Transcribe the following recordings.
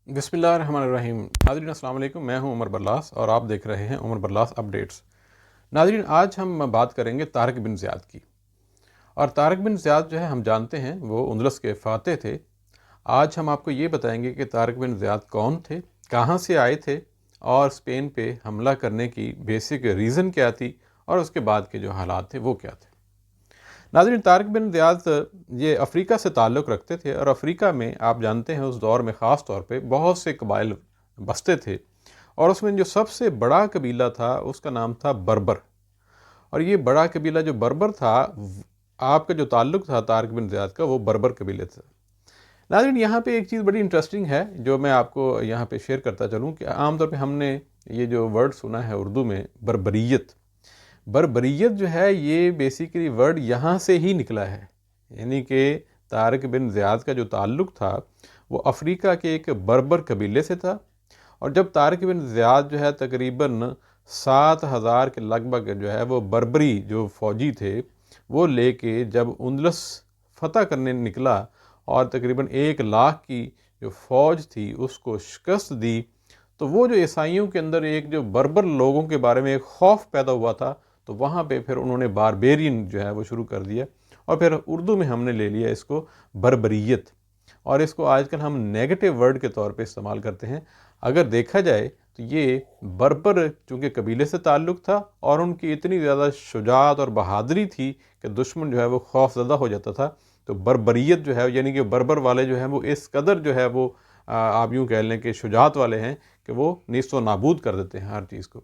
بسم اللہ الرحمن الرحیم۔ ناظرین السلام علیکم، میں ہوں عمر برلاس اور آپ دیکھ رہے ہیں عمر برلاس اپڈیٹس۔ ناظرین، آج ہم بات کریں گے طارق بن زیاد کی۔ اور طارق بن زیاد جو ہے ہم جانتے ہیں وہ اندلس کے فاتح تھے۔ آج ہم آپ کو یہ بتائیں گے کہ طارق بن زیاد کون تھے، کہاں سے آئے تھے اور اسپین پہ حملہ کرنے کی بیسک ریزن کیا تھی اور اس کے بعد کے جو حالات تھے وہ کیا تھے۔ ناظرین، طارق بن زیاد یہ افریقہ سے تعلق رکھتے تھے اور افریقہ میں آپ جانتے ہیں اس دور میں خاص طور پہ بہت سے قبائل بستے تھے، اور اس میں جو سب سے بڑا قبیلہ تھا اس کا نام تھا بربر۔ اور یہ بڑا قبیلہ جو بربر تھا، آپ کا جو تعلق تھا طارق بن زیاد کا وہ بربر قبیلے سے۔ ناظرین، یہاں پہ ایک چیز بڑی انٹرسٹنگ ہے جو میں آپ کو یہاں پہ شیئر کرتا چلوں کہ عام طور پہ ہم نے یہ جو ورڈ سنا ہے اردو میں بربریت، بربریت جو ہے یہ بیسیکلی ورڈ یہاں سے ہی نکلا ہے، یعنی کہ طارق بن زیاد کا جو تعلق تھا وہ افریقہ کے ایک بربر قبیلے سے تھا۔ اور جب طارق بن زیاد جو ہے تقریباً 7,000 کے لگ بھگ جو ہے وہ بربری جو فوجی تھے وہ لے کے جب اندلس فتح کرنے نکلا اور تقریباً 1,00,000 کی جو فوج تھی اس کو شکست دی، تو وہ جو عیسائیوں کے اندر ایک جو بربر لوگوں کے بارے میں ایک خوف پیدا ہوا تھا، تو وہاں پہ پھر انہوں نے باربیرین جو ہے وہ شروع کر دیا، اور پھر اردو میں ہم نے لے لیا اس کو بربریت، اور اس کو آج کل ہم نیگیٹو ورڈ کے طور پہ استعمال کرتے ہیں۔ اگر دیکھا جائے تو یہ بربر چونکہ قبیلے سے تعلق تھا اور ان کی اتنی زیادہ شجاعت اور بہادری تھی کہ دشمن جو ہے وہ خوف زدہ ہو جاتا تھا، تو بربریت جو ہے یعنی کہ بربر والے جو ہیں وہ اس قدر جو ہے وہ آپ یوں کہہ لیں کہ شجاعت والے ہیں کہ وہ نیست و نابود کر دیتے ہیں ہر چیز کو۔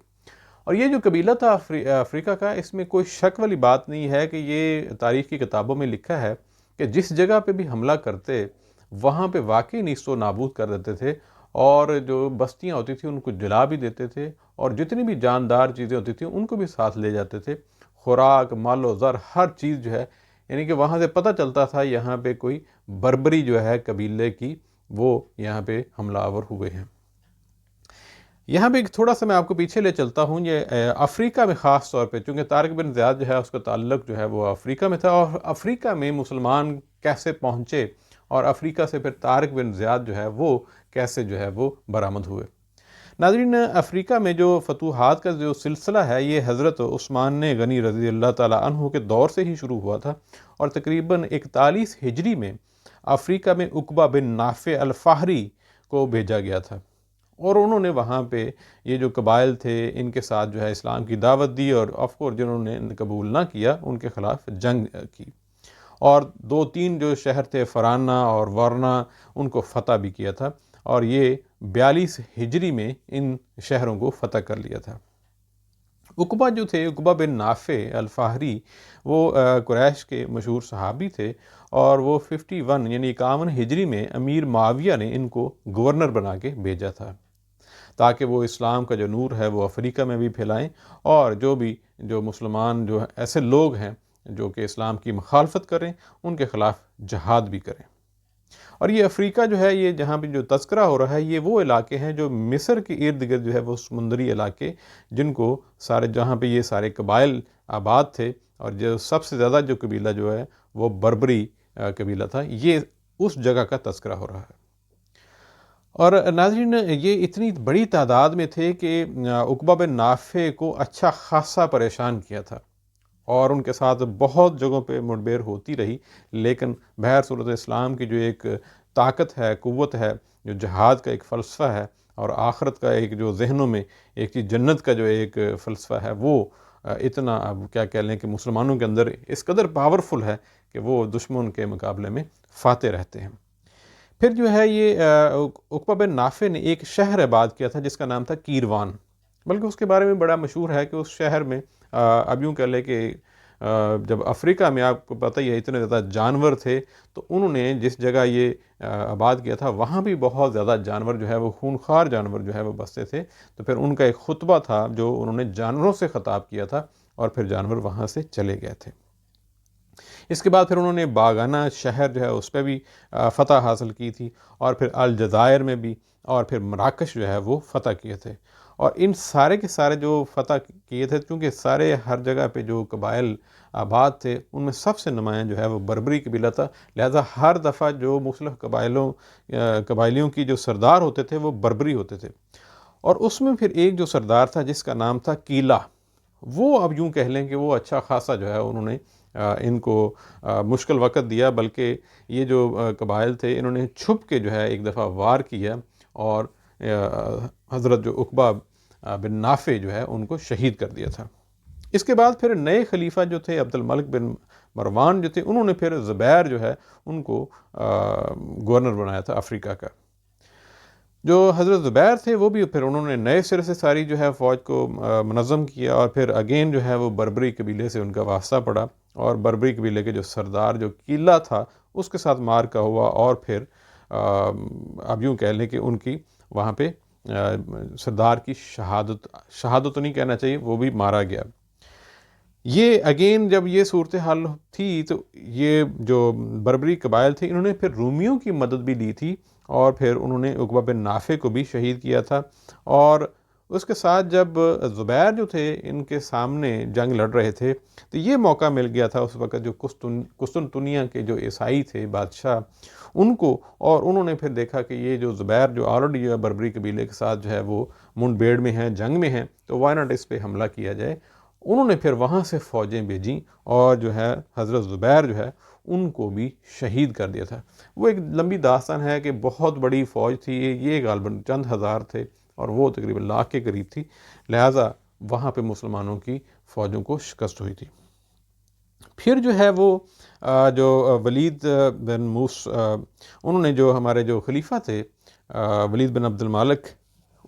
اور یہ جو قبیلہ تھا افریقہ کا، اس میں کوئی شک والی بات نہیں ہے کہ یہ تاریخ کی کتابوں میں لکھا ہے کہ جس جگہ پہ بھی حملہ کرتے وہاں پہ واقعی نیست و نابود کر دیتے تھے، اور جو بستیاں ہوتی تھیں ان کو جلا بھی دیتے تھے، اور جتنی بھی جاندار چیزیں ہوتی تھیں ان کو بھی ساتھ لے جاتے تھے، خوراک، مال و زر، ہر چیز جو ہے، یعنی کہ وہاں سے پتہ چلتا تھا یہاں پہ کوئی بربری جو ہے قبیلے کی وہ یہاں پہ حملہ آور ہوئے ہیں۔ یہاں پہ ایک تھوڑا سا میں آپ کو پیچھے لے چلتا ہوں، یہ افریقہ میں خاص طور پہ چونکہ طارق بن زیاد جو ہے اس کا تعلق جو ہے وہ افریقہ میں تھا، اور افریقہ میں مسلمان کیسے پہنچے اور افریقہ سے پھر طارق بن زیاد جو ہے وہ کیسے جو ہے وہ برآمد ہوئے۔ ناظرین، افریقہ میں جو فتوحات کا جو سلسلہ ہے یہ حضرت عثمان غنی رضی اللہ تعالیٰ عنہ کے دور سے ہی شروع ہوا تھا، اور تقریباً 41 ہجری میں افریقہ میں عقبہ بن نافع الفہری کو بھیجا گیا تھا، اور انہوں نے وہاں پہ یہ جو قبائل تھے ان کے ساتھ جو ہے اسلام کی دعوت دی، اور آف کورس جنہوں نے قبول نہ کیا ان کے خلاف جنگ کی، اور 2-3 جو شہر تھے فرانہ اور ورنا ان کو فتح بھی کیا تھا، اور یہ 42 ہجری میں ان شہروں کو فتح کر لیا تھا۔ عقبہ جو تھے، عقبہ بن نافع الفہری، وہ قریش کے مشہور صحابی تھے، اور وہ 51 یعنی 51 ہجری میں امیر معاویہ نے ان کو گورنر بنا کے بھیجا تھا تاکہ وہ اسلام کا جو نور ہے وہ افریقہ میں بھی پھیلائیں، اور جو مسلمان جو ایسے لوگ ہیں جو کہ اسلام کی مخالفت کریں ان کے خلاف جہاد بھی کریں۔ اور یہ افریقہ جو ہے، یہ جہاں پہ جو تذکرہ ہو رہا ہے یہ وہ علاقے ہیں جو مصر کے ارد گرد جو ہے وہ سمندری علاقے، جن کو جہاں پہ یہ سارے قبائل آباد تھے، اور جو سب سے زیادہ جو قبیلہ جو ہے وہ بربری قبیلہ تھا، یہ اس جگہ کا تذکرہ ہو رہا ہے۔ اور ناظرین، یہ اتنی بڑی تعداد میں تھے کہ عقبہ بن نافع کو اچھا خاصا پریشان کیا تھا، اور ان کے ساتھ بہت جگہوں پہ مڈبیر ہوتی رہی، لیکن بہر صورت اسلام کی جو ایک طاقت ہے، قوت ہے، جو جہاد کا ایک فلسفہ ہے، اور آخرت کا ایک جو ذہنوں میں ایک چیز جنت کا جو ایک فلسفہ ہے، وہ اتنا اب کیا کہہ لیں کہ مسلمانوں کے اندر اس قدر پاورفل ہے کہ وہ دشمن کے مقابلے میں فاتح رہتے ہیں۔ پھر جو ہے یہ عقبہ بن نافع نے ایک شہر آباد کیا تھا جس کا نام تھا کیروان، بلکہ اس کے بارے میں بڑا مشہور ہے کہ اس شہر میں اب یوں کہہ لیں کہ جب افریقہ میں آپ کو پتہ ہی ہے اتنے زیادہ جانور تھے، تو انہوں نے جس جگہ یہ آباد کیا تھا وہاں بھی بہت زیادہ جانور جو ہے وہ خونخوار جانور جو ہے وہ بستے تھے، تو پھر ان کا ایک خطبہ تھا جو انہوں نے جانوروں سے خطاب کیا تھا، اور پھر جانور وہاں سے چلے گئے تھے۔ اس کے بعد پھر انہوں نے باغانہ شہر جو ہے اس پہ بھی فتح حاصل کی تھی، اور پھر الجزائر میں بھی، اور پھر مراکش جو ہے وہ فتح کیے تھے۔ اور ان سارے کے سارے جو فتح کیے تھے، کیونکہ سارے ہر جگہ پہ جو قبائل آباد تھے ان میں سب سے نمایاں جو ہے وہ بربری قبیلہ تھا، لہٰذا ہر دفعہ جو مختلف قبائلیوں کی جو سردار ہوتے تھے وہ بربری ہوتے تھے۔ اور اس میں پھر ایک جو سردار تھا جس کا نام تھا کیلا، وہ اب یوں کہہ لیں کہ وہ اچھا خاصا جو ہے انہوں نے ان کو مشکل وقت دیا، بلکہ یہ جو قبائل تھے انہوں نے چھپ کے جو ہے ایک دفعہ وار کیا اور حضرت جو عقبہ بن نافع جو ہے ان کو شہید کر دیا تھا۔ اس کے بعد پھر نئے خلیفہ جو تھے عبد الملک بن مروان جو تھے، انہوں نے پھر زبیر جو ہے ان کو گورنر بنایا تھا افریقہ کا۔ جو حضرت زبیر تھے وہ بھی پھر انہوں نے نئے سرے سے ساری جو ہے فوج کو منظم کیا، اور پھر اگین جو ہے وہ بربری قبیلے سے ان کا واسطہ پڑا، اور بربری قبیلے کے جو سردار جو کیلا تھا اس کے ساتھ مار کا ہوا، اور پھر اب یوں کہہ لیں کہ ان کی وہاں پہ سردار کی شہادت تو نہیں کہنا چاہیے، وہ بھی مارا گیا۔ یہ اگین جب یہ صورتحال تھی تو یہ جو بربری قبائل تھے انہوں نے پھر رومیوں کی مدد بھی لی تھی، اور پھر انہوں نے عقبہ بن نافع کو بھی شہید کیا تھا۔ اور اس کے ساتھ جب زبیر جو تھے ان کے سامنے جنگ لڑ رہے تھے تو یہ موقع مل گیا تھا اس وقت جو قسطنطنیہ کے جو عیسائی تھے بادشاہ ان کو، اور انہوں نے پھر دیکھا کہ یہ جو زبیر جو آلریڈی جو ہے بربری قبیلے کے ساتھ جو ہے وہ منڈ بیڑ میں ہیں، جنگ میں ہیں، تو وائی ناٹ اس پہ حملہ کیا جائے۔ انہوں نے پھر وہاں سے فوجیں بھیجیں اور جو ہے حضرت زبیر جو ہے ان کو بھی شہید کر دیا تھا۔ وہ ایک لمبی داستان ہے کہ بہت بڑی فوج تھی، یہ غالباً چند ہزار تھے اور وہ تقریباً لاکھ کے قریب تھی، لہٰذا وہاں پہ مسلمانوں کی فوجوں کو شکست ہوئی تھی۔ پھر جو ہے وہ جو ولید بن انہوں نے جو ہمارے جو خلیفہ تھے ولید بن عبد المالک،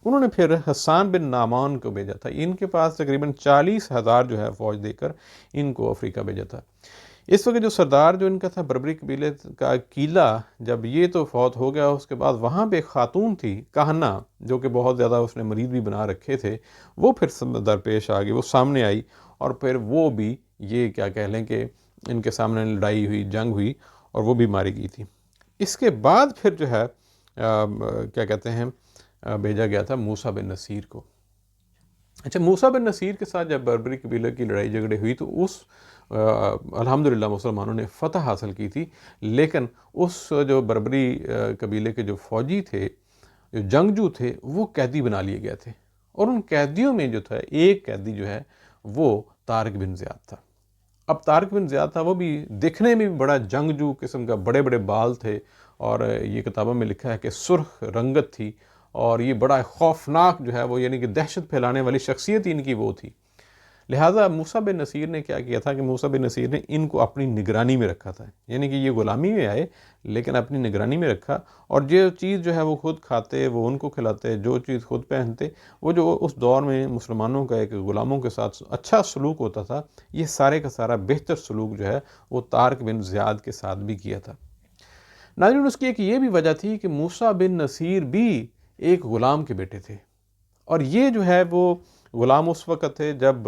انہوں نے پھر حسان بن نعمان کو بھیجا تھا۔ ان کے پاس تقریباً 40,000 جو ہے فوج دے کر ان کو افریقہ بھیجا تھا۔ اس وقت جو سردار جو ان کا تھا بربری قبیلے کا کیلا، جب یہ تو فوت ہو گیا، اس کے بعد وہاں پہ ایک خاتون تھی کہنا جو کہ بہت زیادہ اس نے مرید بھی بنا رکھے تھے، وہ پھر درپیش آ گئی، وہ سامنے آئی، اور پھر وہ بھی یہ کیا کہہ لیں کہ ان کے سامنے لڑائی ہوئی، جنگ ہوئی، اور وہ بھی ماری گئی تھی۔ اس کے بعد پھر جو ہے کیا کہتے ہیں بھیجا گیا تھا موسیٰ بن نصیر کو۔ اچھا، موسیٰ بن نصیر کے ساتھ جب بربری قبیلے کی لڑائی جھگڑے ہوئی تو اس الحمدللہ مسلمانوں نے فتح حاصل کی تھی، لیکن اس جو بربری قبیلے کے جو فوجی تھے، جو جنگجو تھے، وہ قیدی بنا لیے گئے تھے، اور ان قیدیوں میں جو تھا ایک قیدی جو ہے وہ طارق بن زیاد تھا۔ اب طارق بن زیاد تھا، وہ بھی دیکھنے میں بڑا جنگجو قسم کا، بڑے بڑے بال تھے، اور یہ کتابوں میں لکھا ہے کہ سرخ رنگت تھی، اور یہ بڑا خوفناک جو ہے وہ، یعنی کہ دہشت پھیلانے والی شخصیت ان کی وہ تھی۔ لہٰذا موسیٰ بن نصیر نے کیا کیا تھا کہ موسیٰ بن نصیر نے ان کو اپنی نگرانی میں رکھا تھا، یعنی کہ یہ غلامی میں آئے لیکن اپنی نگرانی میں رکھا، اور جو چیز جو ہے وہ خود کھاتے وہ ان کو کھلاتے، جو چیز خود پہنتے وہ، جو اس دور میں مسلمانوں کا ایک غلاموں کے ساتھ اچھا سلوک ہوتا تھا، یہ سارے کا سارا بہتر سلوک جو ہے وہ طارق بن زیاد کے ساتھ بھی کیا تھا۔ ناظرین، اس کی ایک یہ بھی وجہ تھی کہ موسیٰ بن نصیر بھی ایک غلام کے بیٹے تھے، اور یہ جو ہے وہ غلام اس وقت تھے جب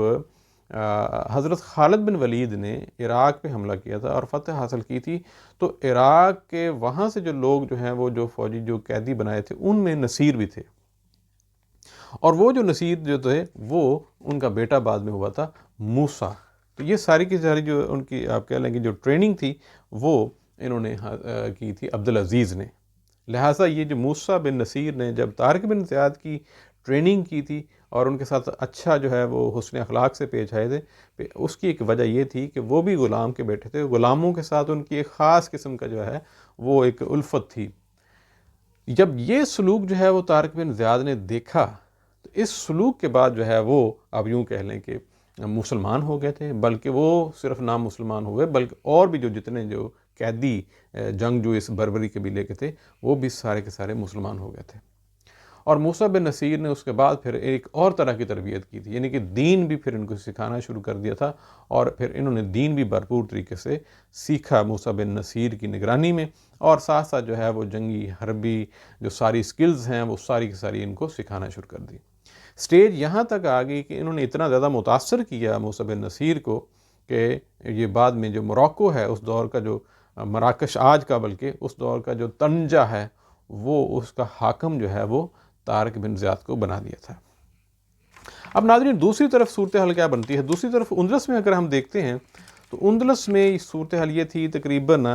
حضرت خالد بن ولید نے عراق پہ حملہ کیا تھا اور فتح حاصل کی تھی، تو عراق کے وہاں سے جو لوگ جو ہیں وہ جو فوجی جو قیدی بنائے تھے ان میں نصیر بھی تھے، اور وہ جو نصیر جو تھے وہ ان کا بیٹا بعد میں ہوا تھا موسیٰ۔ تو یہ ساری کی ساری جو ان کی آپ کہہ لیں کہ جو ٹریننگ تھی وہ انہوں نے کی تھی عبدالعزیز نے۔ لہٰذا یہ جو موسیٰ بن نصیر نے جب طارق بن زیاد کی ٹریننگ کی تھی اور ان کے ساتھ اچھا جو ہے وہ حسن اخلاق سے پیش آئے تھے، اس کی ایک وجہ یہ تھی کہ وہ بھی غلام کے بیٹے تھے، غلاموں کے ساتھ ان کی ایک خاص قسم کا جو ہے وہ ایک الفت تھی۔ جب یہ سلوک جو ہے وہ طارق بن زیاد نے دیکھا تو اس سلوک کے بعد جو ہے وہ اب یوں کہہ لیں کہ مسلمان ہو گئے تھے، بلکہ وہ صرف نام مسلمان ہوئے بلکہ اور بھی جو جتنے جو قیدی جنگ جو اس بربری قبیلے کے تھے وہ بھی سارے کے سارے مسلمان ہو گئے تھے۔ اور موسیٰ بن نصیر نے اس کے بعد پھر ایک اور طرح کی تربیت کی تھی، یعنی کہ دین بھی پھر ان کو سکھانا شروع کر دیا تھا، اور پھر انہوں نے دین بھی بھرپور طریقے سے سیکھا موسیٰ بن نصیر کی نگرانی میں، اور ساتھ ساتھ جو ہے وہ جنگی حربی جو ساری سکلز ہیں وہ ساری کی ساری ان کو سکھانا شروع کر دی۔ سٹیج یہاں تک آ گئی کہ انہوں نے اتنا زیادہ متاثر کیا موسیٰ بن نصیر کو کہ یہ بعد میں جو موراکو ہے اس دور کا، جو مراکش آج کا بلکہ اس دور کا جو طنجہ ہے، وہ اس کا حاکم جو ہے وہ طارق بن زیاد کو بنا دیا تھا۔ اب ناظرین، دوسری طرف صورتحال کیا بنتی ہے؟ دوسری طرف اندلس میں اگر ہم دیکھتے ہیں تو اندلس میں صورتحال یہ تھی تقریباً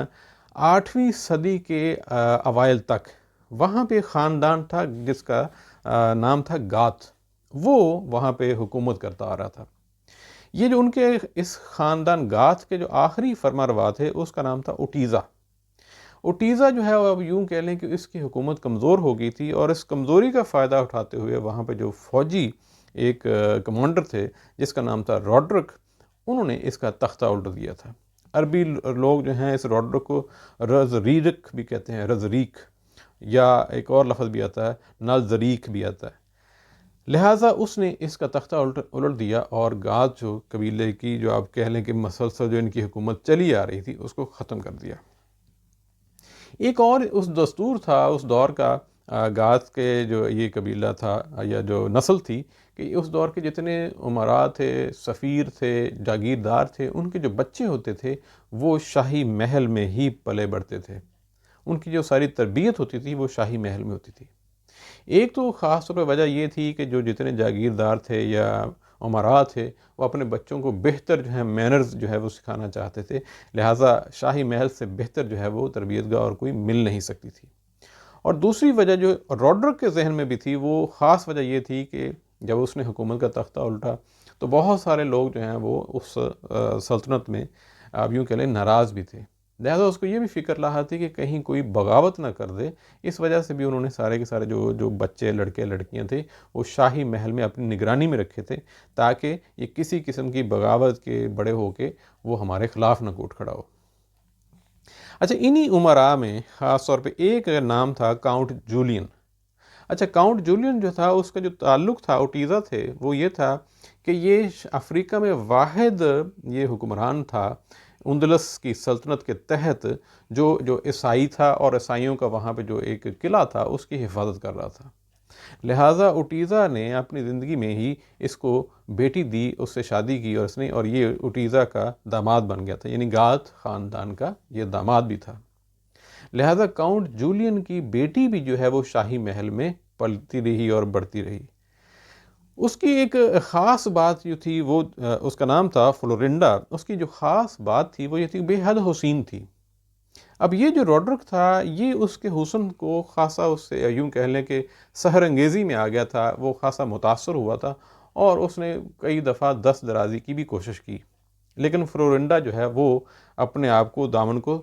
8ویں صدی کے اوائل تک وہاں پہ خاندان تھا جس کا نام تھا گاتھ، وہ وہاں پہ حکومت کرتا آ رہا تھا۔ یہ جو ان کے اس خاندان گاتھ کے جو آخری فرمانروا تھے اس کا نام تھا اوٹیزا۔ اوٹیزا جو ہے وہ اب یوں کہہ لیں کہ اس کی حکومت کمزور ہو گئی تھی، اور اس کمزوری کا فائدہ اٹھاتے ہوئے وہاں پہ جو فوجی ایک کمانڈر تھے جس کا نام تھا روڈرک، انہوں نے اس کا تختہ الٹ دیا تھا۔ عربی لوگ جو ہیں اس روڈرک کو رزریک بھی کہتے ہیں، رزریک، یا ایک اور لفظ بھی آتا ہے نالزریک بھی آتا ہے۔ لہٰذا اس نے اس کا تختہ الٹ دیا اور گاتھ جو قبیلے کی جو آپ کہہ لیں کہ مسلسل جو ان کی حکومت چلی آ رہی تھی اس کو ختم کر دیا۔ ایک اور اس دستور تھا اس دور کا، گاتھ کے جو یہ قبیلہ تھا یا جو نسل تھی، کہ اس دور کے جتنے امراء تھے، سفیر تھے، جاگیردار تھے، ان کے جو بچے ہوتے تھے وہ شاہی محل میں ہی پلے بڑھتے تھے، ان کی جو ساری تربیت ہوتی تھی وہ شاہی محل میں ہوتی تھی۔ ایک تو خاص طور پہ وجہ یہ تھی کہ جو جتنے جاگیردار تھے یا امراء تھے وہ اپنے بچوں کو بہتر جو ہے مینرز جو ہے وہ سکھانا چاہتے تھے، لہٰذا شاہی محل سے بہتر جو ہے وہ تربیت گاہ اور کوئی مل نہیں سکتی تھی۔ اور دوسری وجہ جو روڈرک کے ذہن میں بھی تھی، وہ خاص وجہ یہ تھی کہ جب اس نے حکومت کا تختہ الٹا تو بہت سارے لوگ جو ہیں وہ اس سلطنت میں آپ یوں کہہ لیں ناراض بھی تھے، لہٰذا اس کو یہ بھی فکر لاحق تھی کہ کہیں کوئی بغاوت نہ کر دے۔ اس وجہ سے بھی انہوں نے سارے کے سارے جو بچے لڑکے لڑکیاں تھے وہ شاہی محل میں اپنی نگرانی میں رکھے تھے، تاکہ یہ کسی قسم کی بغاوت کے بڑے ہو کے وہ ہمارے خلاف نہ کوٹ کھڑا ہو۔ اچھا، انہی امراء میں خاص طور پہ ایک نام تھا کاؤنٹ جولین۔ اچھا، کاؤنٹ جولین جو تھا اس کا جو تعلق تھا اوٹیزا تھے وہ یہ تھا کہ یہ افریقہ میں واحد یہ حکمران تھا اندلس کی سلطنت کے تحت جو عیسائی تھا، اور عیسائیوں کا وہاں پہ جو ایک قلعہ تھا اس کی حفاظت کر رہا تھا۔ لہٰذا اوٹیزا نے اپنی زندگی میں ہی اس کو بیٹی دی، اس سے شادی کی، اور یہ اوٹیزا کا داماد بن گیا تھا، یعنی گاتھ خاندان کا یہ داماد بھی تھا۔ لہٰذا کاؤنٹ جولین کی بیٹی بھی جو ہے وہ شاہی محل میں پلتی رہی اور بڑھتی رہی۔ اس کی ایک خاص بات جو تھی وہ اس کا نام تھا فلورنڈا۔ اس کی جو خاص بات تھی وہ یہ تھی کہ بے حد حسین تھی۔ اب یہ جو روڈرک تھا یہ اس کے حسن کو خاصا اس سے یوں کہہ لیں کہ سحر انگیزی میں آ گیا تھا، وہ خاصا متاثر ہوا تھا، اور اس نے کئی دفعہ دست درازی کی بھی کوشش کی، لیکن فلورنڈا جو ہے وہ اپنے آپ کو دامن کو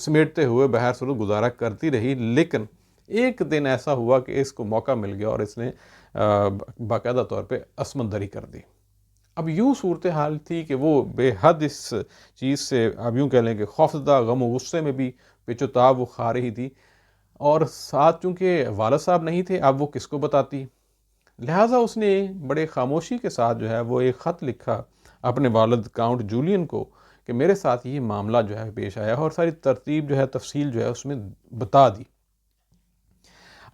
سمیٹتے ہوئے بہر صورت گزارا کرتی رہی۔ لیکن ایک دن ایسا ہوا کہ اس کو موقع مل گیا اور اس نے باقاعدہ طور پہ عصمت دری کر دی۔ اب یوں صورتحال تھی کہ وہ بے حد اس چیز سے اب یوں کہہ لیں کہ خوفزدہ، غم و غصے میں بھی پیچ و تاب وہ کھا رہی تھی، اور ساتھ چونکہ والد صاحب نہیں تھے، اب وہ کس کو بتاتی؟ لہٰذا اس نے بڑے خاموشی کے ساتھ جو ہے وہ ایک خط لکھا اپنے والد کاؤنٹ جولین کو کہ میرے ساتھ یہ معاملہ جو ہے پیش آیا، اور ساری ترتیب جو ہے تفصیل جو ہے اس میں بتا دی۔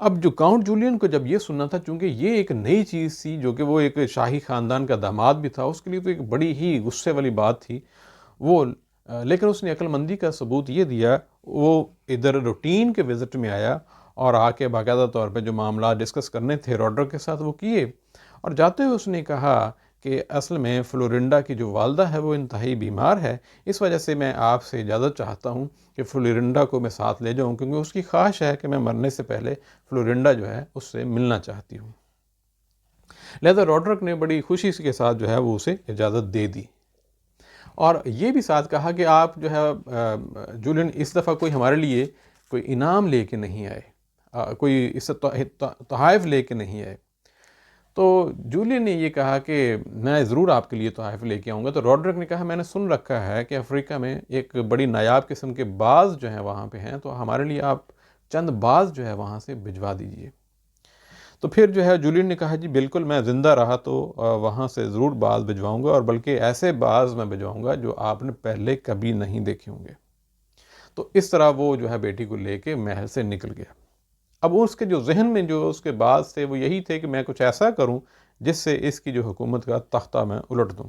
اب جو کاؤنٹ جولین کو جب یہ سننا تھا، چونکہ یہ ایک نئی چیز تھی جو کہ وہ ایک شاہی خاندان کا داماد بھی تھا، اس کے لیے تو ایک بڑی ہی غصے والی بات تھی وہ، لیکن اس نے عقل مندی کا ثبوت یہ دیا، وہ ادھر روٹین کے وزٹ میں آیا اور آ کے باقاعدہ طور پہ جو معاملات ڈسکس کرنے تھے روڈرک کے ساتھ وہ کیے، اور جاتے ہوئے اس نے کہا کہ اصل میں فلورنڈا کی جو والدہ ہے وہ انتہائی بیمار ہے، اس وجہ سے میں آپ سے اجازت چاہتا ہوں کہ فلورنڈا کو میں ساتھ لے جاؤں، کیونکہ اس کی خواہش ہے کہ میں مرنے سے پہلے فلورنڈا جو ہے اس سے ملنا چاہتی ہوں۔ لہذا روڈرک نے بڑی خوشی کے ساتھ جو ہے وہ اسے اجازت دے دی، اور یہ بھی ساتھ کہا کہ آپ جو ہے جولین اس دفعہ کوئی ہمارے لیے کوئی انعام لے کے نہیں آئے، کوئی اس سے تحائف لے کے نہیں آئے۔ تو جولین نے یہ کہا کہ میں ضرور آپ کے لیے تحائف لے کے آؤں گا۔ تو روڈرک نے کہا میں نے سن رکھا ہے کہ افریقہ میں ایک بڑی نایاب قسم کے باز جو ہیں وہاں پہ ہیں، تو ہمارے لیے آپ چند باز جو ہے وہاں سے بھجوا دیجئے۔ تو پھر جو ہے جولین نے کہا جی بالکل، میں زندہ رہا تو وہاں سے ضرور باز بھجواؤں گا، اور بلکہ ایسے باز میں بھجواؤں گا جو آپ نے پہلے کبھی نہیں دیکھے ہوں گے۔ تو اس طرح وہ جو ہے بیٹی کو لے کے محل سے نکل گیا۔ اب اس کے جو ذہن میں جو اس کے باز تھے وہ یہی تھے کہ میں کچھ ایسا کروں جس سے اس کی جو حکومت کا تختہ میں الٹ دوں۔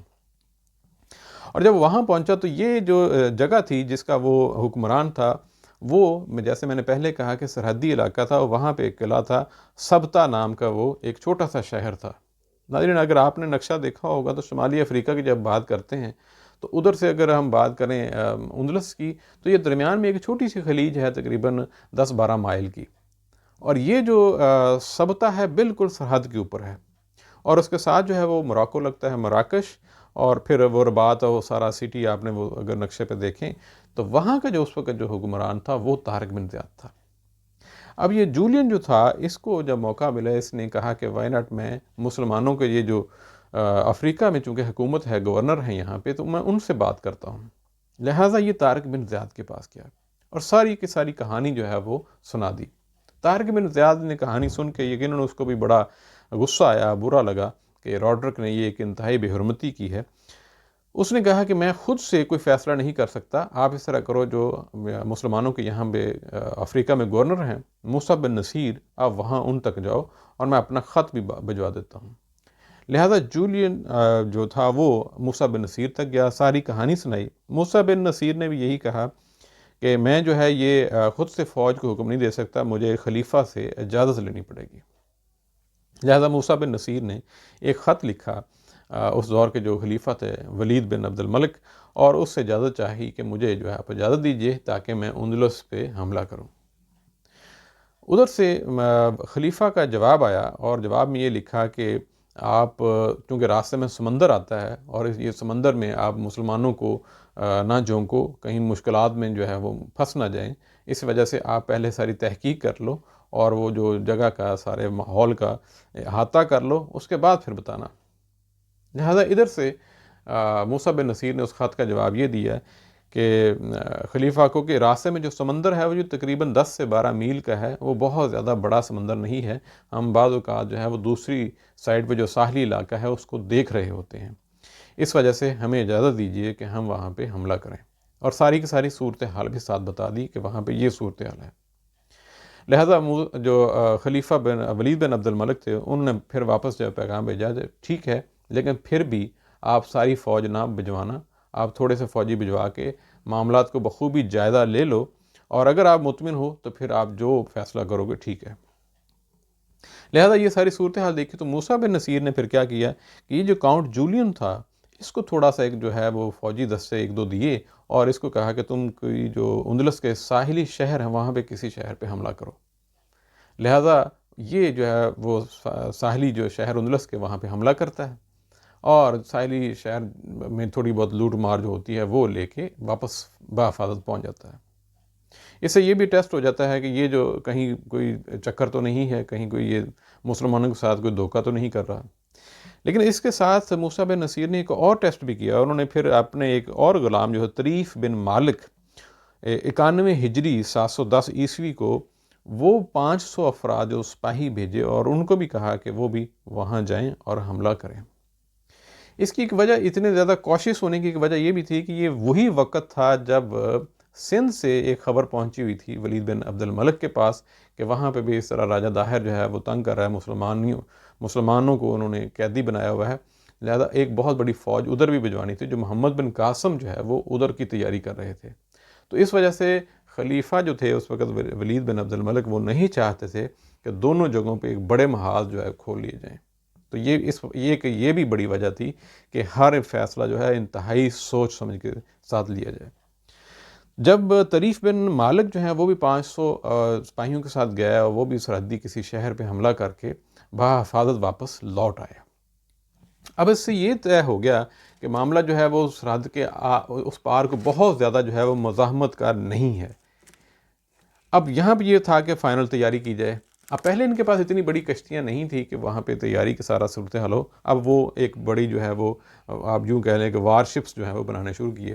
اور جب وہاں پہنچا تو یہ جو جگہ تھی جس کا وہ حکمران تھا، وہ جیسے میں نے پہلے کہا کہ سرحدی علاقہ تھا، وہاں پہ ایک قلعہ تھا، سبتا نام کا وہ ایک چھوٹا سا شہر تھا۔ ناظرین، اگر آپ نے نقشہ دیکھا ہوگا تو شمالی افریقہ کی جب بات کرتے ہیں تو ادھر سے اگر ہم بات کریں اندلس کی، تو یہ درمیان میں ایک چھوٹی سی خلیج ہے تقریباً 10-12 مائل کی، اور یہ جو سبتہ ہے بالکل سرحد کے اوپر ہے، اور اس کے ساتھ جو ہے وہ موراکو لگتا ہے، مراکش، اور پھر وہ رباط، وہ سارا سٹی آپ نے وہ اگر نقشے پہ دیکھیں تو وہاں کا جو اس وقت جو حکمران تھا وہ طارق بن زیاد تھا۔ اب یہ جولین جو تھا، اس کو جب موقع ملا اس نے کہا کہ وائی ناٹ میں مسلمانوں کے یہ جو افریقہ میں چونکہ حکومت ہے، گورنر ہیں یہاں پہ، تو میں ان سے بات کرتا ہوں۔ لہٰذا یہ طارق بن زیاد کے پاس گیا اور ساری کی ساری کہانی جو ہے وہ سنا دی۔ طارق بن زیاد نے کہانی سن کے یقیناً اس کو بھی بڑا غصہ آیا، برا لگا کہ راڈرک نے یہ ایک انتہائی بے حرمتی کی ہے۔ اس نے کہا کہ میں خود سے کوئی فیصلہ نہیں کر سکتا، آپ اس طرح کرو، جو مسلمانوں کے یہاں پہ افریقہ میں گورنر ہیں موسیٰ بن نصیر، آپ وہاں ان تک جاؤ اور میں اپنا خط بھی بھجوا دیتا ہوں۔ لہذا جولین جو تھا وہ موسیٰ بن نصیر تک گیا، ساری کہانی سنائی۔ موسیٰ بن نصیر نے بھی یہی کہا کہ میں جو ہے یہ خود سے فوج کو حکم نہیں دے سکتا، مجھے خلیفہ سے اجازت لینی پڑے گی۔ لہذا موسیٰ بن نصیر نے ایک خط لکھا اس دور کے جو خلیفہ تھے ولید بن عبد الملک، اور اس سے اجازت چاہی کہ مجھے جو ہے آپ اجازت دیجیے تاکہ میں اندلس پہ حملہ کروں۔ ادھر سے خلیفہ کا جواب آیا، اور جواب میں یہ لکھا کہ آپ چونکہ راستے میں سمندر آتا ہے اور یہ سمندر میں آپ مسلمانوں کو نہ جھونکو، کہیں مشکلات میں جو ہے وہ پھنس نہ جائیں، اس وجہ سے آپ پہلے ساری تحقیق کر لو اور وہ جو جگہ کا سارے ماحول کا احاطہ کر لو، اس کے بعد پھر بتانا۔ لہذا ادھر سے موسیٰ بن نصیر نے اس خط کا جواب یہ دیا کہ خلیفہ کو کہ راستے میں جو سمندر ہے وہ جو تقریباً 10 سے 12 میل کا ہے، وہ بہت زیادہ بڑا سمندر نہیں ہے، ہم بعض اوقات جو ہے وہ دوسری سائڈ پہ جو ساحلی علاقہ ہے اس کو دیکھ رہے ہوتے ہیں، اس وجہ سے ہمیں اجازت دیجیے کہ ہم وہاں پہ حملہ کریں، اور ساری کی ساری صورتحال بھی ساتھ بتا دی کہ وہاں پہ یہ صورتحال ہے۔ لہذا جو خلیفہ ولید بن عبد الملک تھے، انہوں نے پھر واپس جو پیغام بھیجا، ٹھیک ہے لیکن پھر بھی آپ ساری فوج نہ بھجوانا، آپ تھوڑے سے فوجی بھجوا کے معاملات کو بخوبی جائزہ لے لو، اور اگر آپ مطمئن ہو تو پھر آپ جو فیصلہ کرو گے ٹھیک ہے۔ لہذا یہ ساری صورتحال دیکھی تو موسیٰ بن نصیر نے پھر کیا کیا کہ یہ جو کاؤنٹ جولین تھا، اس کو تھوڑا سا ایک جو ہے وہ فوجی دستے ایک دو دیے، اور اس کو کہا کہ تم کوئی جو اندلس کے ساحلی شہر ہیں وہاں پہ کسی شہر پہ حملہ کرو۔ لہذا یہ جو ہے وہ ساحلی جو شہر اندلس کے وہاں پہ حملہ کرتا ہے، اور ساحلی شہر میں تھوڑی بہت لوٹ مار جو ہوتی ہے وہ لے کے واپس بحفاظت پہنچ جاتا ہے۔ اس سے یہ بھی ٹیسٹ ہو جاتا ہے کہ یہ جو کہیں کوئی چکر تو نہیں ہے، کہیں کوئی یہ مسلمانوں کے ساتھ کوئی دھوکہ تو نہیں کر رہا۔ لیکن اس کے ساتھ موسیٰ بن نصیر نے ایک اور ٹیسٹ بھی کیا، انہوں نے پھر اپنے ایک اور غلام جو ہے طریف بن مالک 91 ہجری 710 عیسوی کو، وہ 500 افراد جو سپاہی بھیجے اور ان کو بھی کہا کہ وہ بھی وہاں جائیں اور حملہ کریں۔ اس کی ایک وجہ، اتنے زیادہ کوشش ہونے کی ایک وجہ یہ بھی تھی کہ یہ وہی وقت تھا جب سندھ سے ایک خبر پہنچی ہوئی تھی ولید بن عبد الملک کے پاس کہ وہاں پہ بھی اس طرح راجہ داہر جو ہے وہ تنگ کر رہا ہے، مسلمانوں کو انہوں نے قیدی بنایا ہوا ہے۔ لہذا ایک بہت بڑی فوج ادھر بھی بھجوانی تھی، جو محمد بن قاسم جو ہے وہ ادھر کی تیاری کر رہے تھے۔ تو اس وجہ سے خلیفہ جو تھے اس وقت ولید بن عبد الملک، وہ نہیں چاہتے تھے کہ دونوں جگہوں پہ ایک بڑے محاذ جو ہے کھول لیے جائیں۔ تو یہ بھی بڑی وجہ تھی کہ ہر فیصلہ جو ہے انتہائی سوچ سمجھ کے ساتھ لیا جائے۔ جب طریف بن مالک جو ہیں وہ بھی 500 سپاہیوں کے ساتھ گیا، اور وہ بھی سرحدی کسی شہر پہ حملہ کر کے بحفاظت واپس لوٹ آئے۔ اب اس سے یہ طے ہو گیا کہ معاملہ جو ہے وہ سرحد کے اس پار کو بہت زیادہ جو ہے وہ مزاحمت کا نہیں ہے۔ اب یہاں پہ یہ تھا کہ فائنل تیاری کی جائے۔ اب پہلے ان کے پاس اتنی بڑی کشتیاں نہیں تھی کہ وہاں پہ تیاری کا سارا صورتحال ہو، اب وہ ایک بڑی جو ہے وہ آپ یوں کہہ لیں کہ وار شپس جو ہیں وہ بنانے شروع کیے،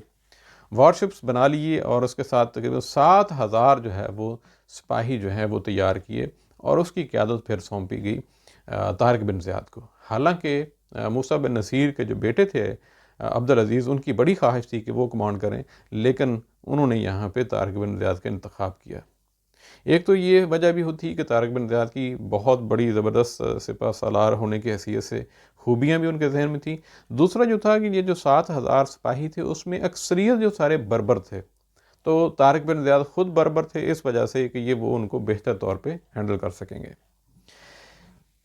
وار شپس بنا لیے، اور اس کے ساتھ تقریباً 7000 جو ہے وہ سپاہی جو ہیں وہ تیار کیے، اور اس کی قیادت پھر سونپی گئی طارق بن زیاد کو۔ حالانکہ موسیٰ بن نصیر کے جو بیٹے تھے عبدالعزیز، ان کی بڑی خواہش تھی کہ وہ کمانڈ کریں، لیکن انہوں نے یہاں پہ طارق بن زیاد کا انتخاب کیا۔ ایک تو یہ وجہ بھی ہوتی کہ طارق بن زیاد کی بہت بڑی زبردست سپہ سالار ہونے کی حیثیت سے خوبیاں بھی ان کے ذہن میں تھیں۔ دوسرا جو تھا کہ یہ جو 7000 سپاہی تھے اس میں اکثریت جو سارے بربر تھے، تو طارق بن زیاد خود بربر تھے، اس وجہ سے کہ یہ وہ ان کو بہتر طور پہ ہینڈل کر سکیں گے،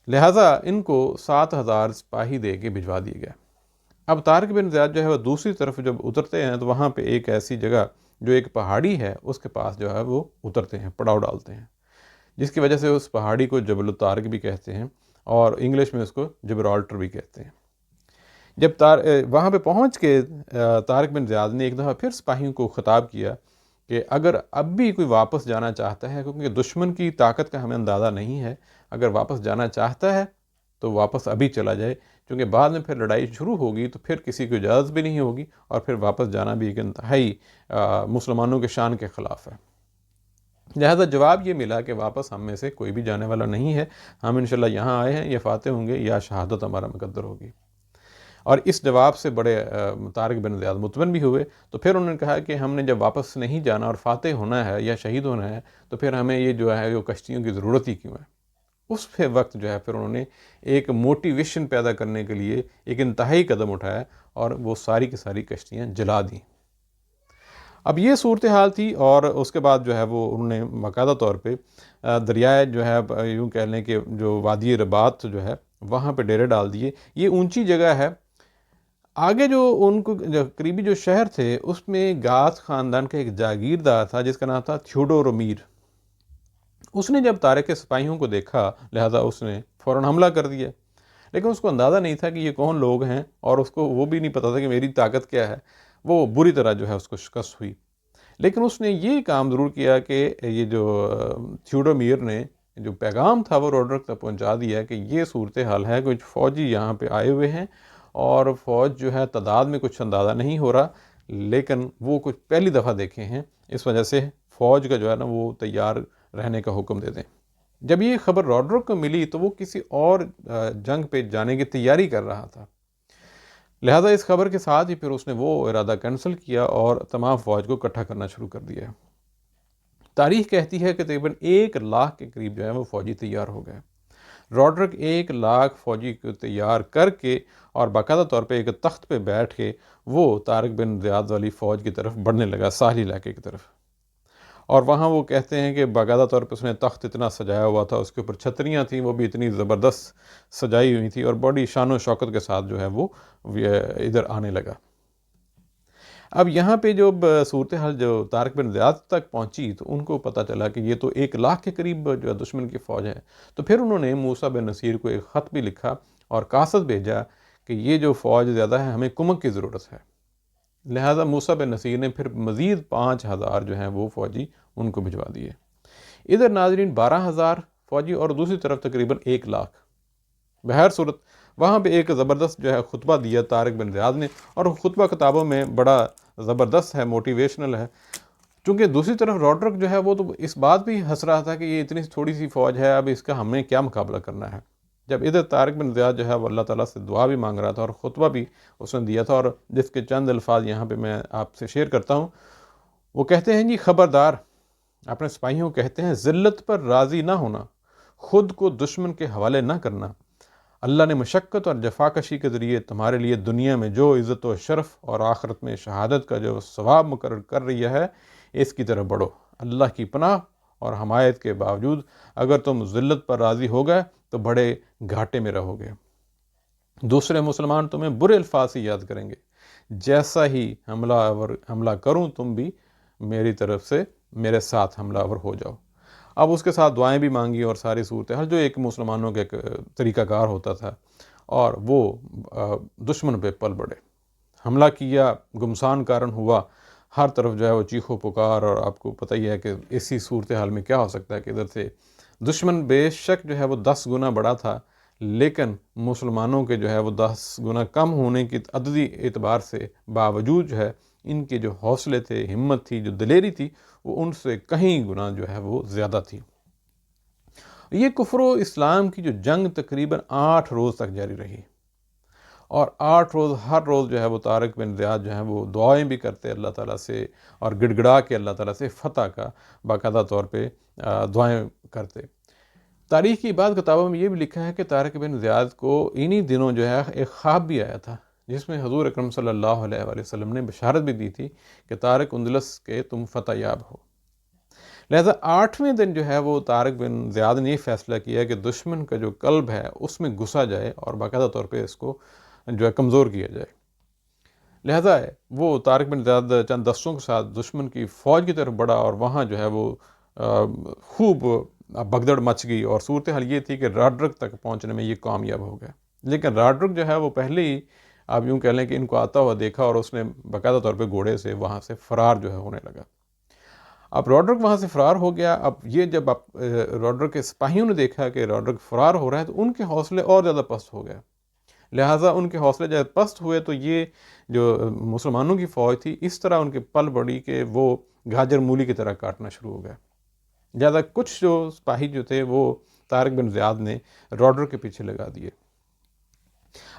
لہٰذا ان کو 7000 سپاہی دے کے بھجوا دیا گیا۔ اب طارق بن زیاد جو ہے وہ دوسری طرف جب اترتے ہیں تو وہاں پہ ایک ایسی جگہ جو ایک پہاڑی ہے اس کے پاس جو ہے وہ اترتے ہیں، پڑاؤ ڈالتے ہیں، جس کی وجہ سے اس پہاڑی کو جبل الطارق بھی کہتے ہیں اور انگلش میں اس کو جبرالٹر بھی کہتے ہیں۔ جب وہاں پہ پہنچ کے طارق بن زیاد نے ایک دفعہ پھر سپاہیوں کو خطاب کیا کہ اگر اب بھی کوئی واپس جانا چاہتا ہے، کیونکہ دشمن کی طاقت کا ہمیں اندازہ نہیں ہے، اگر واپس جانا چاہتا ہے تو واپس ابھی چلا جائے، کیونکہ بعد میں پھر لڑائی شروع ہوگی تو پھر کسی کو اجازت بھی نہیں ہوگی اور پھر واپس جانا بھی ایک انتہائی مسلمانوں کے شان کے خلاف ہے۔ لہذا جواب یہ ملا کہ واپس ہم میں سے کوئی بھی جانے والا نہیں ہے، ہم انشاءاللہ یہاں آئے ہیں، یا فاتح ہوں گے یا شہادت ہمارا مقدر ہوگی۔ اور اس جواب سے بڑے طارق بن زیاد مطمئن بھی ہوئے، تو پھر انہوں نے کہا کہ ہم نے جب واپس نہیں جانا اور فاتح ہونا ہے یا شہید ہونا ہے تو پھر ہمیں یہ جو ہے وہ کشتیوں کی ضرورت ہی کیوں ہے۔ اس وقت جو ہے پھر انہوں نے ایک موٹیویشن پیدا کرنے کے لیے ایک انتہائی قدم اٹھایا اور وہ ساری کی ساری کشتیاں جلا دیں۔ اب یہ صورتحال تھی، اور اس کے بعد جو ہے وہ انہوں نے باقاعدہ طور پہ دریائے جو ہے یوں کہہ لیں کہ جو وادی رباط جو ہے وہاں پہ ڈیرے ڈال دیے۔ یہ اونچی جگہ ہے۔ آگے جو ان کو جو قریبی جو شہر تھے اس میں گاس خاندان کا ایک جاگیردار تھا جس کا نام تھا تھیوڈورمیر۔ اس نے جب طارق کے سپاہیوں کو دیکھا لہذا اس نے فوراً حملہ کر دیا، لیکن اس کو اندازہ نہیں تھا کہ یہ کون لوگ ہیں، اور اس کو وہ بھی نہیں پتا تھا کہ میری طاقت کیا ہے۔ وہ بری طرح جو ہے اس کو شکست ہوئی، لیکن اس نے یہ کام ضرور کیا کہ یہ جو تھیوڈومیر نے جو پیغام تھا وہ روڈرک تک پہنچا دیا کہ یہ صورتحال ہے، کچھ فوجی یہاں پہ آئے ہوئے ہیں اور فوج جو ہے تعداد میں کچھ اندازہ نہیں ہو رہا، لیکن وہ کچھ پہلی دفعہ دیکھے ہیں، اس وجہ سے فوج کا جو ہے نا وہ تیار رہنے کا حکم دے دیں۔ جب یہ خبر روڈرک کو ملی تو وہ کسی اور جنگ پہ جانے کی تیاری کر رہا تھا، لہذا اس خبر کے ساتھ ہی پھر اس نے وہ ارادہ کینسل کیا اور تمام فوج کو اکٹھا کرنا شروع کر دیا۔ تاریخ کہتی ہے کہ تقریباً 1,00,000 کے قریب جو ہے وہ فوجی تیار ہو گئے۔ روڈرک 1,00,000 فوجی کو تیار کر کے اور باقاعدہ طور پہ ایک تخت پہ بیٹھ کے وہ طارق بن زیاد والی فوج کی طرف بڑھنے لگا، ساحلی علاقے کی طرف۔ اور وہاں وہ کہتے ہیں کہ باقاعدہ طور پہ اس نے تخت اتنا سجایا ہوا تھا، اس کے اوپر چھتریاں تھیں، وہ بھی اتنی زبردست سجائی ہوئی تھی، اور بڑی شان و شوکت کے ساتھ جو ہے وہ ادھر آنے لگا۔ اب یہاں پہ جو صورتحال جو طارق بن زیاد تک پہنچی تو ان کو پتہ چلا کہ یہ تو 1,00,000 کے قریب جو ہے دشمن کی فوج ہے، تو پھر انہوں نے موسیٰ بن نصیر کو ایک خط بھی لکھا اور قاصد بھیجا کہ یہ جو فوج زیادہ ہے، ہمیں کمک کی ضرورت ہے۔ لہٰذا موسیٰ بن نصیر نے پھر مزید 5,000 جو ہیں وہ فوجی ان کو بھجوا دیے۔ ادھر ناظرین 12,000 فوجی اور دوسری طرف تقریباً 1,00,000۔ بہر صورت وہاں پہ ایک زبردست جو ہے خطبہ دیا طارق بن زیاد نے، اور خطبہ کتابوں میں بڑا زبردست ہے، موٹیویشنل ہے، چونکہ دوسری طرف روڈرک جو ہے وہ تو اس بات بھی ہنس رہا تھا کہ یہ اتنی تھوڑی سی فوج ہے، اب اس کا ہمیں کیا مقابلہ کرنا ہے۔ جب ادھر طارق بن زیاد جو ہے وہ اللہ تعالیٰ سے دعا بھی مانگ رہا تھا اور خطبہ بھی اس نے دیا تھا، اور جس کے چند الفاظ یہاں پہ میں آپ سے شیئر کرتا ہوں۔ وہ کہتے ہیں جی خبردار، اپنے سپاہیوں کو کہتے ہیں ذلت پر راضی نہ ہونا، خود کو دشمن کے حوالے نہ کرنا۔ اللہ نے مشقت اور جفاکشی کے ذریعے تمہارے لیے دنیا میں جو عزت و شرف اور آخرت میں شہادت کا جو ثواب مقرر کر رہی ہے، اس کی طرف بڑھو۔ اللہ کی پناہ اور حمایت کے باوجود اگر تم ذلت پر راضی ہو گئے تو بڑے گھاٹے میں رہو گے۔ دوسرے مسلمان تمہیں برے الفاظ سے یاد کریں گے، جیسا ہی حملہ کروں تم بھی میری طرف سے میرے ساتھ حملہ آور ہو جاؤ۔ اب اس کے ساتھ دعائیں بھی مانگی اور ساری صورتحال جو ایک مسلمانوں کا ایک طریقہ کار ہوتا تھا، اور وہ دشمن پہ پل بڑھے، حملہ کیا، گمسان کارن ہوا، ہر طرف جو ہے وہ چیخو پکار، اور آپ کو پتہ ہی ہے کہ اسی صورتحال میں کیا ہو سکتا ہے کہ ادھر سے دشمن بے شک جو ہے وہ 10 گنا بڑا تھا، لیکن مسلمانوں کے جو ہے وہ 10 گنا کم ہونے کی عددی اعتبار سے باوجود جو ہے ان کے جو حوصلے تھے، ہمت تھی، جو دلیری تھی، وہ ان سے کہیں گنا جو ہے وہ زیادہ تھی۔ یہ کفر و اسلام کی جو جنگ تقریباً 8 روز تک جاری رہی، اور 8 روز ہر روز جو ہے وہ طارق بن زیاد جو ہے وہ دعائیں بھی کرتے اللہ تعالیٰ سے، اور گڑ گڑا کے اللہ تعالیٰ سے فتح کا باقاعدہ طور پہ دعائیں کرتے۔ تاریخ کی بعض کتابوں میں یہ بھی لکھا ہے کہ طارق بن زیاد کو انہی دنوں جو ہے ایک خواب بھی آیا تھا، جس میں حضور اکرم صلی اللہ علیہ وآلہ وسلم نے بشارت بھی دی تھی کہ طارق اندلس کے تم فتح یاب ہو۔ لہذا 8ویں دن جو ہے وہ طارق بن زیاد نے یہ فیصلہ کیا کہ دشمن کا جو قلب ہے اس میں گھسا جائے اور باقاعدہ طور پہ اس کو جو ہے کمزور کیا جائے۔ لہذا وہ طارق بن زیاد چند دستوں کے ساتھ دشمن کی فوج کی طرف بڑھا، اور وہاں جو ہے وہ خوب بگدڑ مچ گئی، اور صورتحال یہ تھی کہ راڈرک تک پہنچنے میں یہ کامیاب ہو گیا۔ لیکن راڈرک جو ہے وہ پہلے ہی آپ یوں کہہ لیں کہ ان کو آتا ہوا دیکھا، اور اس نے باقاعدہ طور پہ گھوڑے سے وہاں سے فرار جو ہے ہونے لگا۔ اب راڈرک وہاں سے فرار ہو گیا۔ اب یہ جب راڈرک کے سپاہیوں نے دیکھا کہ راڈرک فرار ہو رہا ہے تو ان کے حوصلے اور زیادہ پست ہو گئے، لہٰذا ان کے حوصلے جب پست ہوئے تو یہ جو مسلمانوں کی فوج تھی اس طرح ان کے پل بڑی کہ وہ گاجر مولی کی طرح کاٹنا شروع ہو گیا۔ لہٰذا کچھ جو سپاہی جو تھے وہ طارق بن زیاد نے راڈرک کے پیچھے لگا دیے۔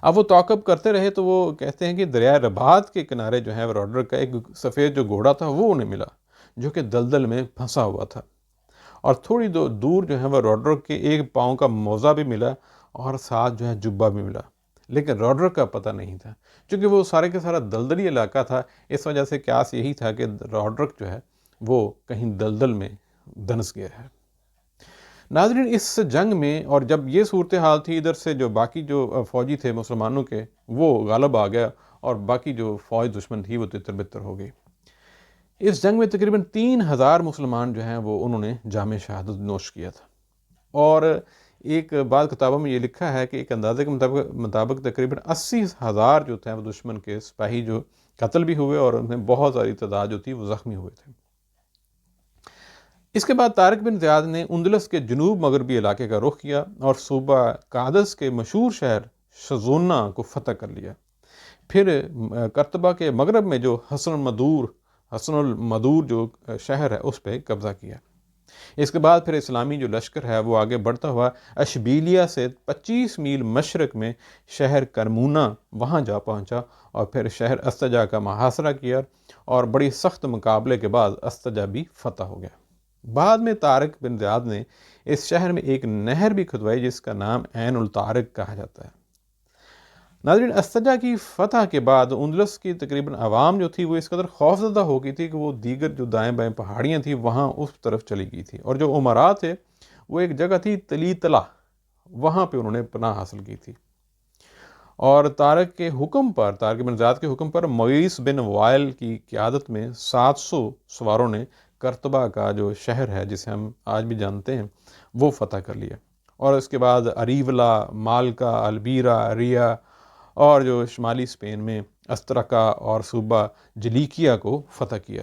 اب وہ تعاقب کرتے رہے تو وہ کہتے ہیں کہ دریائے رباط کے کنارے جو ہے راڈرک کا ایک سفید جو گھوڑا تھا وہ انہیں ملا، جو کہ دلدل میں پھنسا ہوا تھا، اور تھوڑی دور جو ہے وہ راڈرک کے ایک پاؤں کا موزہ بھی ملا، اور ساتھ جو ہے جبہ بھی ملا، لیکن راڈرک کا پتہ نہیں تھا، چونکہ وہ سارے کے سارا دلدلی علاقہ تھا۔ اس وجہ سے قیاس یہی تھا کہ راڈرک جو ہے وہ کہیں دلدل میں دنس گیا ہے۔ ناظرین، اس جنگ میں، اور جب یہ صورتحال تھی، ادھر سے جو باقی جو فوجی تھے مسلمانوں کے وہ غالب آ گیا، اور باقی جو فوج دشمن تھی وہ تتر بتر ہو گئی۔ اس جنگ میں تقریباً 3000 مسلمان جو ہیں وہ انہوں نے جام شہادت نوش کیا تھا، اور ایک بعض کتابوں میں یہ لکھا ہے کہ ایک اندازے کے مطابق تقریباً 80,000 جو تھے وہ دشمن کے سپاہی جو قتل بھی ہوئے، اور ان میں بہت ساری تعداد جو تھی وہ زخمی ہوئے تھے۔ اس کے بعد طارق بن زیاد نے اندلس کے جنوب مغربی علاقے کا رخ کیا، اور صوبہ قادس کے مشہور شہر شزونہ کو فتح کر لیا۔ پھر کرتبہ کے مغرب میں جو حسن المدور جو شہر ہے اس پہ قبضہ کیا۔ اس کے بعد پھر اسلامی جو لشکر ہے وہ آگے بڑھتا ہوا اشبیلیہ سے 25 میل مشرق میں شہر کرمونا وہاں جا پہنچا، اور پھر شہر استجا کا محاصرہ کیا، اور بڑی سخت مقابلے کے بعد استجا بھی فتح ہو گیا۔ بعد میں طارق بن زیاد نے اس شہر میں ایک نہر بھی کھدوائی جس کا نام عین الطارق کہا جاتا ہے۔ ناظرین، استجا کی فتح کے بعد اندلس کی تقریباً عوام جو تھی وہ اس قدر خوفزدہ ہو گئی تھی کہ وہ دیگر جو دائیں بائیں پہاڑیاں تھیں وہاں اس طرف چلی گئی تھی، اور جو امراء تھے وہ ایک جگہ تھی تلیتلا، وہاں پہ انہوں نے پناہ حاصل کی تھی۔ اور طارق بن زیاد کے حکم پر مغیث بن وائل کی قیادت میں 700 سواروں نے کرتبہ کا جو شہر ہے جسے ہم آج بھی جانتے ہیں وہ فتح کر لیا، اور اس کے بعد اریولا، مالکا، البیرا، ریا، اور جو شمالی اسپین میں استرکا اور صوبہ جلیکیا کو فتح کیا۔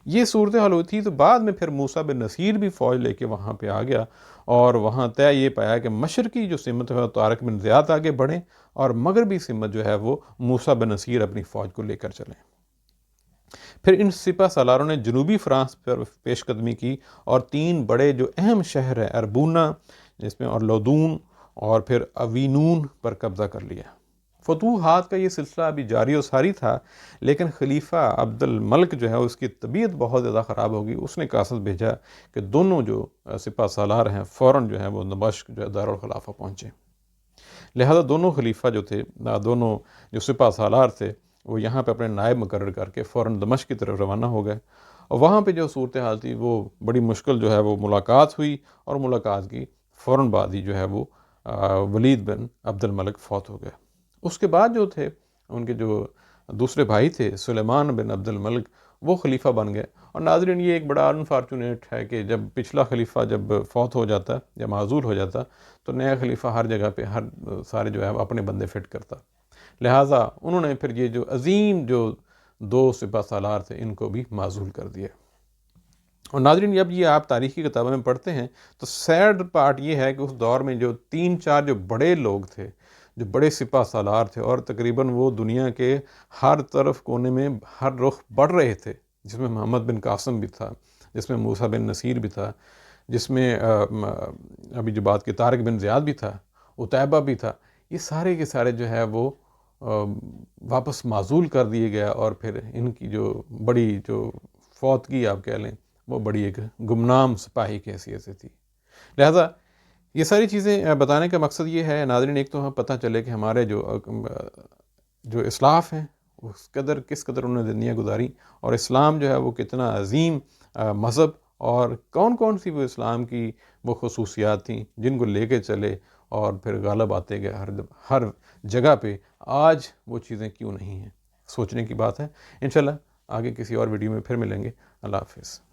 یہ صورتحال ہوئی تھی تو بعد میں پھر موسیٰ بن نصیر بھی فوج لے کے وہاں پہ آ گیا، اور وہاں طے یہ پایا کہ مشرقی جو سمت ہے طارق بن زیاد آگے بڑھیں، اور مغربی سمت جو ہے وہ موسیٰ بن نصیر اپنی فوج کو لے کر چلیں۔ پھر ان سپہ سالاروں نے جنوبی فرانس پر پیش قدمی کی، اور 3 بڑے جو اہم شہر ہیں اربونا جس میں، اور لودون، اور پھر اوینون پر قبضہ کر لیا۔ فتوحات کا یہ سلسلہ ابھی جاری و ساری تھا، لیکن خلیفہ عبد الملک جو ہے اس کی طبیعت بہت زیادہ خراب ہوگی۔ اس نے قاصد بھیجا کہ دونوں جو سپہ سالار ہیں فوراً جو ہے وہ دمشق جو ہے دارالخلافہ پہنچے۔ لہذا دونوں خلیفہ جو تھے، دونوں جو سپہ سالار تھے، وہ یہاں پہ اپنے نائب مقرر کر کے فوراً دمشق کی طرف روانہ ہو گئے، اور وہاں پہ جو صورتحال تھی وہ بڑی مشکل جو ہے وہ ملاقات ہوئی، اور ملاقات کی فوراً بعد ہی جو ہے وہ ولید بن عبد الملک فوت ہو گئے۔ اس کے بعد جو تھے ان کے جو دوسرے بھائی تھے سلیمان بن عبد الملک، وہ خلیفہ بن گئے۔ اور ناظرین، یہ ایک بڑا انفارچونیٹ ہے کہ جب پچھلا خلیفہ جب فوت ہو جاتا یا معزول ہو جاتا تو نیا خلیفہ ہر جگہ پہ سارے جو ہے اپنے بندے فٹ کرتا، لہٰذا انہوں نے پھر یہ جو عظیم جو 2 سپہ سالار تھے ان کو بھی معزول کر دیا۔ اور ناظرین، جب یہ آپ تاریخی کتابوں میں پڑھتے ہیں تو سیڈ پارٹ یہ ہے کہ اس دور میں جو 3-4 جو بڑے لوگ تھے، جو بڑے سپہ سالار تھے، اور تقریباً وہ دنیا کے ہر طرف کونے میں ہر رخ بڑھ رہے تھے، جس میں محمد بن قاسم بھی تھا، جس میں موسیٰ بن نصیر بھی تھا، جس میں ابھی جو بات کی طارق بن زیاد بھی تھا، عتیبہ بھی تھا، یہ سارے کے سارے جو ہے وہ واپس معزول کر دیے گیا، اور پھر ان کی جو بڑی جو فوتگی آپ کہہ لیں وہ بڑی ایک گمنام سپاہی کی حیثیت سے تھی۔ لہٰذا یہ ساری چیزیں بتانے کا مقصد یہ ہے ناظرین، ایک تو ہمیں پتہ چلے کہ ہمارے جو اسلاف ہیں کس قدر انہوں نے زندگیاں گزاری، اور اسلام جو ہے وہ کتنا عظیم مذہب، اور کون کون سی وہ اسلام کی وہ خصوصیات تھیں جن کو لے کے چلے اور پھر غالب آتے گئے ہر جگہ پہ، آج وہ چیزیں کیوں نہیں ہیں۔ سوچنے کی بات ہے۔ انشاءاللہ آگے کسی اور ویڈیو میں پھر ملیں گے۔ اللہ حافظ۔